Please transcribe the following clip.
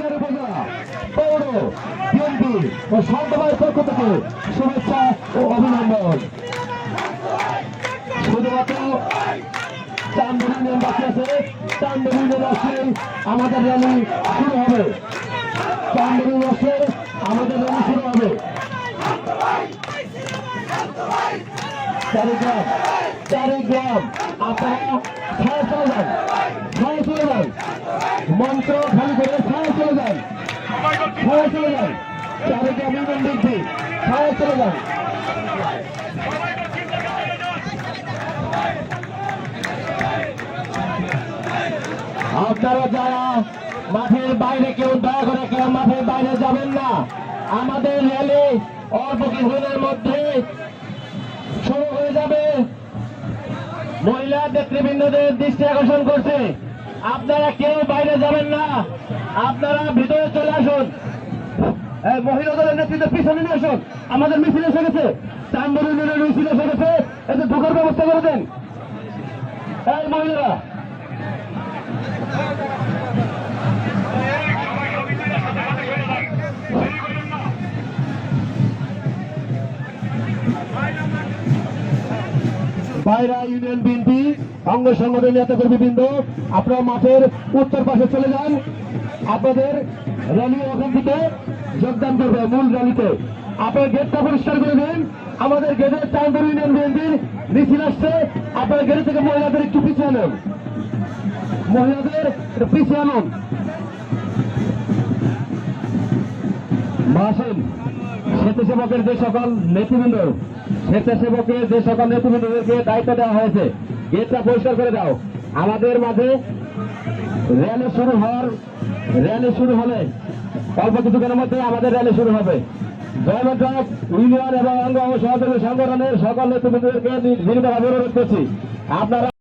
বাজার উপজেলা পৌর বিএনপি ও শান্তবাইয়ের পক্ষ থেকে শুভেচ্ছা ও অভিনন্দন। শুধুমাত্র চান্দনী নিয়ম বাকি আছে, চান্দনী নিয়ম আসলে আমাদের র্যালি শুরু হবে। চান্দনী আসলে আমাদের র্যালি শুরু হবে। চারিগ্রাম আপনারা ছায়া চলে যান, ছায়া চলে যান, মন্ত্র খালি করে ছায়া চলে যান, ছায়া চলে যান, চারিগ্রাম ইউনিয়ন বৃদ্ধি ছায়া চলে যান। আপনারা যারা মাঠের বাইরে কেউ দয়া করে কেউ মাঠের বাইরে যাবেন না। আমাদের র্যালি অল্প কিছুদিনের মধ্যে শুরু হয়ে যাবে। মহিলা নেতৃবৃন্দদের দৃষ্টি আকর্ষণ করছে, আপনারা কেউ বাইরে যাবেন না, আপনারা ভিতরে চলে আসুন। মহিলা দলের নেতৃত্বের পিছনে নিয়ে আসুন। আমাদের মিছিল এসে গেছে, চান্দনী ইউনিয়নের মিছিল এসে গেছে, এতে ঢোকার ব্যবস্থা করে দেন। এই মহিলারা বাইরা ইউনিয়ন বিএনপি অঙ্গ সংগঠনের নেতাকর্মীবৃন্দ আপনারা মাঠের উত্তর পাশে চলে যান। আপনাদের র্যালি ওখান থেকে যোগদান করবে মূল র্যালিতে। আপনার গেটটা পরিষ্কার করে দিন। আমাদের গেটের চান্দনী ইউনিয়ন বিএনপির মিছিল আসছে, আপনার গেট থেকে মহিলাদের একটু পিছিয়ে আনুন, মহিলাদের পিছিয়ে আনুন। আসেন স্বেচ্ছাসেবকের যে সকল নেতৃবৃন্দ, স্বেচ্ছাসেবকের যে সকল নেতৃবৃন্দদেরকে দায়িত্ব দেওয়া হয়েছে, গেটটা পরিষ্কার করে দাও। আমাদের মাঝে র্যালি শুরু হলে অল্প কিছুক্ষণের মধ্যে আমাদের র্যালি শুরু হবে। জয়মন্ত্রক ইউনিয়ন এবং অঙ্গ সহযোগী সংগঠনের সকল নেতৃবৃন্দদেরকে বিনীতভাবে অনুরোধ করছি, আপনারা